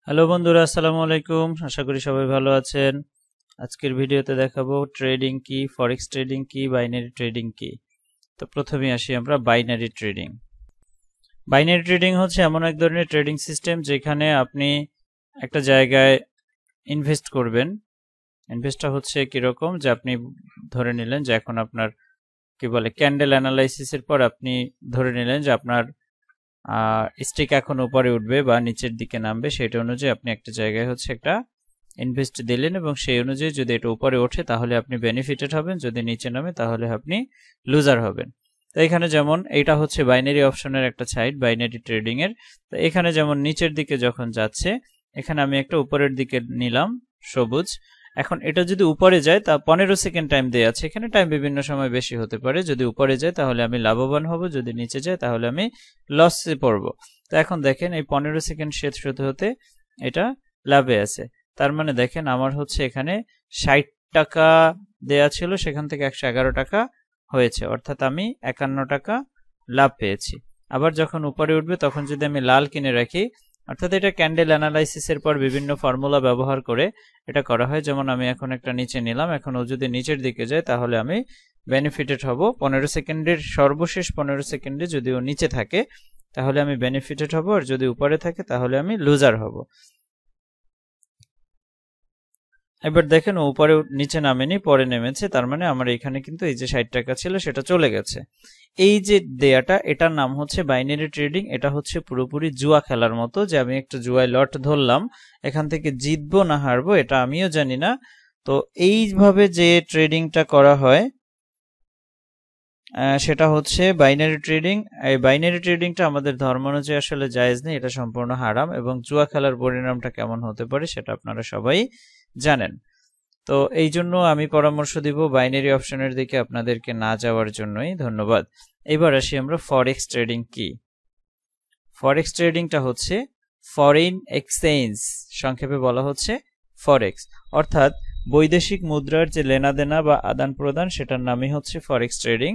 Hello বন্ধুরা, আসসালামু আলাইকুম। আশা করি সবাই ভালো আছেন। আজকের ভিডিওতে দেখাবো ট্রেডিং কি, ফরেক্স ট্রেডিং কি, বাইনারি ট্রেডিং কি। তো প্রথমে আসি আমরা বাইনারি ট্রেডিং। বাইনারি ট্রেডিং হচ্ছে এমন এক ধরনের ট্রেডিং সিস্টেম যেখানে আপনি একটা জায়গায় ইনভেস্ট করবেন। ইনভেস্টটা হচ্ছে কিরকম, যে আপনি ধরে নিলেন যে এখন আপনার কি বলে ক্যান্ডেল অ্যানালাইসিসের পর আপনি ধরে নিলেন যে আপনার স্টিক এখন উপরে উঠবে বা নিচের দিকে নামবে, সেটা অনুযায়ী আপনি একটা জায়গায় হচ্ছে একটা ইনভেস্ট দিলেন এবং সেই অনুযায়ী যদি এটা উপরে ওঠে তাহলে আপনি বেনিফিটেড হবেন, যদি নিচে নামে তাহলে আপনি লুজার হবেন। তো এখানে যেমন এইটা হচ্ছে বাইনারি অপশনের একটা সাইড, বাইনারি ট্রেডিং এর। তো এখানে যেমন নিচের দিকে যখন যাচ্ছে, এখানে আমি একটা উপরের দিকে নিলাম সবুজ। এখন এটা যদি উপরে যায় তা 15 সেকেন্ড টাইম দেয়া আছে, এখানে টাইম বিভিন্ন সময় বেশি হতে পারে। যদি উপরে যায় তাহলে আমি লাভবান হব, যদি নিচে যায় তাহলে আমি লসে পড়ব। তো এখন দেখেন এই 15 সেকেন্ড শেষ হতে হতে এটা লাভে আছে। তার মানে দেখেন আমার হচ্ছে এখানে 60 টাকা দেয়া ছিল, সেখান থেকে 111 টাকা হয়েছে, অর্থাৎ আমি 51 টাকা লাভ পেয়েছি। আবার যখন উপরে উঠবে তখন যদি আমি লাল কিনে রাখি, অর্থাৎ এটা ক্যান্ডেল অ্যানালাইসিসের পর বিভিন্ন ফর্মুলা ব্যবহার করে এটা করা হয়। যেমন আমি এখন একটা নিচে নিলাম, এখন ও যদি নিচের দিকে যায় তাহলে আমি বেনিফিটেড হব। 15 সেকেন্ডের সর্বশেষ 15 সেকেন্ডে যদি ও নিচে থাকে তাহলে আমি বেনিফিটেড হব, আর যদি উপরে থাকে তাহলে আমি লুজার হব। এবার দেখেন ও উপরে নিচে নামেনি, পরে নেমেছে, তার মানে আমার এখানে কিন্তু এই যে 60 টাকা ছিল সেটা চলে গেছে। এই যে দেয়াটা, এটার নাম হচ্ছে বাইনারি ট্রেডিং। এটা হচ্ছে পুরোপুরি জুয়া খেলার মতো, যে আমি একটা জুয়ায় লট ধরলাম, এখান থেকে জিতবো না হারবো এটা আমিও জানি না। তো এইভাবে যে ট্রেডিংটা করা হয় সেটা হচ্ছে বাইনারি ট্রেডিং। এই বাইনারি ট্রেডিংটা আমাদের ধর্ম অনুযায়ী আসলে জায়েজ নেই, এটা সম্পূর্ণ হারাম, এবং জুয়া খেলার পরিণামটা কেমন হতে পারে সেটা আপনারা সবাই জানেন। তো এই জন্য আমি পরামর্শ দিব বাইনারি অপশনের দিকে আপনাদেরকে না যাওয়ার জন্যই। ধন্যবাদ। এবার আসি আমরা ফরেক্স ট্রেডিং কি। ফরেক্স ট্রেডিংটা হচ্ছে ফরেন এক্সচেঞ্জ, সংক্ষেপে বলা হচ্ছে ফরেক্স, অর্থাৎ বৈদেশিক মুদ্রার যে লেনাদেনা বা আদান প্রদান সেটার নামই হচ্ছে ফরেক্স ট্রেডিং।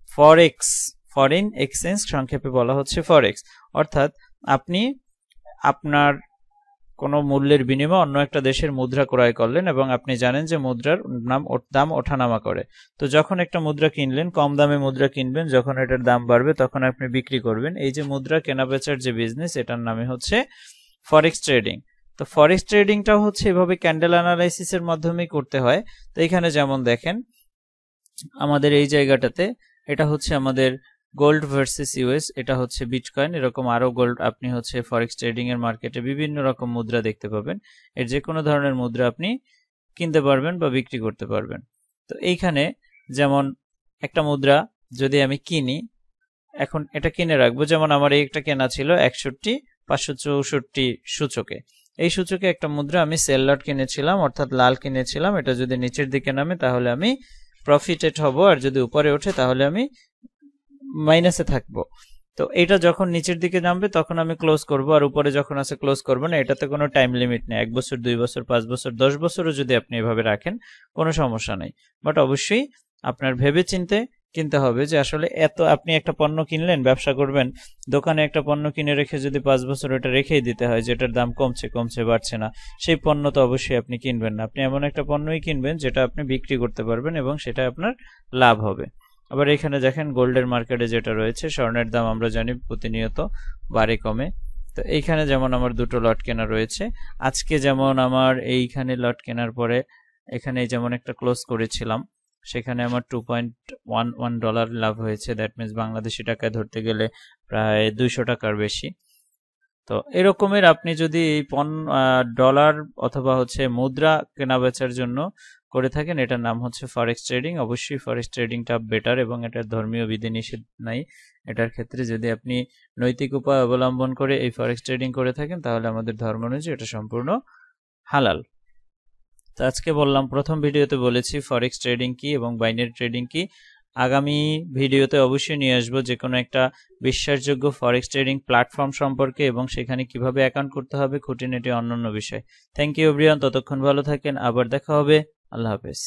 ফরেক্স, ফরেন এক্সচেঞ্জ, সংক্ষেপে বলা হচ্ছে ফরেক্স, অর্থাৎ আপনি আপনার কোনো মূল্যের বিনিময়ে অন্য একটা দেশের মুদ্রা ক্রয় করলেন এবং আপনি জানেন যে মুদ্রার দাম ওঠানামা করে। তো যখন একটা মুদ্রা কিনলেন, কম দামে মুদ্রা কিনবেন, যখন এটার দাম বাড়বে তখন আপনি বিক্রি করবেন। এই যে মুদ্রা কেনা বেচার যে বিজনেস, এটার নামে হচ্ছে ফরেক্স ট্রেডিং। তো ফরেক্স ট্রেডিংটাও হচ্ছে এভাবে ক্যান্ডেল অ্যানালাইসিসের মাধ্যমেই করতে হয়। তো এখানে যেমন দেখেন আমাদের এই জায়গাটাতে এটা হচ্ছে আমাদের গোল্ড ভার্সেস ইউএস, এটা হচ্ছে বিটকয়েন, এরকম আরো গোল্ড আপনি হচ্ছে ফরেক্স ট্রেডিং এর মার্কেটে বিভিন্ন রকম মুদ্রা দেখতে পাবেন। এর যে কোনো ধরনের মুদ্রা আপনি কিনতে পারবেন বা বিক্রি করতে পারবেন। তো এইখানে যেমন একটা মুদ্রা যদি আমি কিনি, এখন এটা কিনে রাখবো, যেমন আমার এই একটা কেনা ছিল 61,564 সূচকে। এই সূচকে একটা মুদ্রা আমি সেল লট কিনেছিলাম, অর্থাৎ লাল কিনেছিলাম। এটা যদি নিচের দিকে নামে তাহলে আমি প্রফিটেড হব, আর যদি উপরে ওঠে তাহলে আমি মাইনাসে থাকবো। তো এটা যখন নিচের দিকে নামবে তখন আমি ক্লোজ করব, আর উপরে যখন আছে ক্লোজ করব না। এটাতে কোনো টাইম লিমিট নেই, 1 বছর 2 বছর 5 বছর 10 বছরও যদি আপনি এভাবে রাখেন কোনো সমস্যা নেই। বাট অবশ্যই আপনার ভেবে চিন্তে কিনতে হবে, যে আসলে এত আপনি একটা পণ্য কিনলেন, ব্যবসা করবেন, দোকানে একটা পণ্য কিনে রেখে যদি 5 বছর ওটা রেখেই দিতে হয়, যেটার দাম কমছে কমছে বাড়ছে না, সেই পণ্য তো অবশ্যই আপনি কিনবেন না। আপনি এমন একটা পণ্যই কিনবেন যেটা আপনি বিক্রি করতে পারবেন এবং সেটা আপনার লাভ হবে। আবার এখানে দেখেন গোল্ডের মার্কেটে যেটা রয়েছে, স্বর্ণের দাম আমরা জানি প্রতিনিয়ত বাড়ে কমে। তো এইখানে যেমন আমার দুটো লট কেনা রয়েছে, আজকে যেমন আমার এইখানে লট কেনার পরে এখানে যেমন একটা ক্লোজ করেছিলাম, সেখানে আমার $2.11 লাভ হয়েছে। দ্যাট মিনস বাংলাদেশি টাকায় ধরতে গেলে প্রায় 200 টাকার বেশি। তো এরকমের আপনি যদি এই ডলার অথবা হচ্ছে মুদ্রা কেনা বেচার জন্য করে থাকেন, এটার নাম হচ্ছে ফরেক্স ট্রেডিং। অবশ্যই ফরেক্স ট্রেডিংটা বেটার এবং এটার ধর্মীয় বিধিনিষেধ নাই। এটার ক্ষেত্রে যদি আপনি নৈতিক উপায় অবলম্বন করে এই ফরেক্স ট্রেডিং করে থাকেন তাহলে আমাদের ধর্ম অনুযায়ী এটা সম্পূর্ণ হালাল। তো আজকে বললাম, প্রথম ভিডিওতে বলেছি ফরেক্স ট্রেডিং কি এবং বাইনারি ট্রেডিং কি। আগামী ভিডিওতে অবশ্যই নিয়ে আসবো যে কোনো একটা বিশ্বাসযোগ্য ফরেক্স ট্রেডিং প্ল্যাটফর্ম সম্পর্কে এবং সেখানে কিভাবে অ্যাকাউন্ট করতে হবে, খুঁটিনাটি অন্যান্য বিষয়। থ্যাংক ইউ এভরিওয়ান, ততক্ষণ ভালো থাকেন, আবার দেখা হবে। আল্লাহ হাফেজ।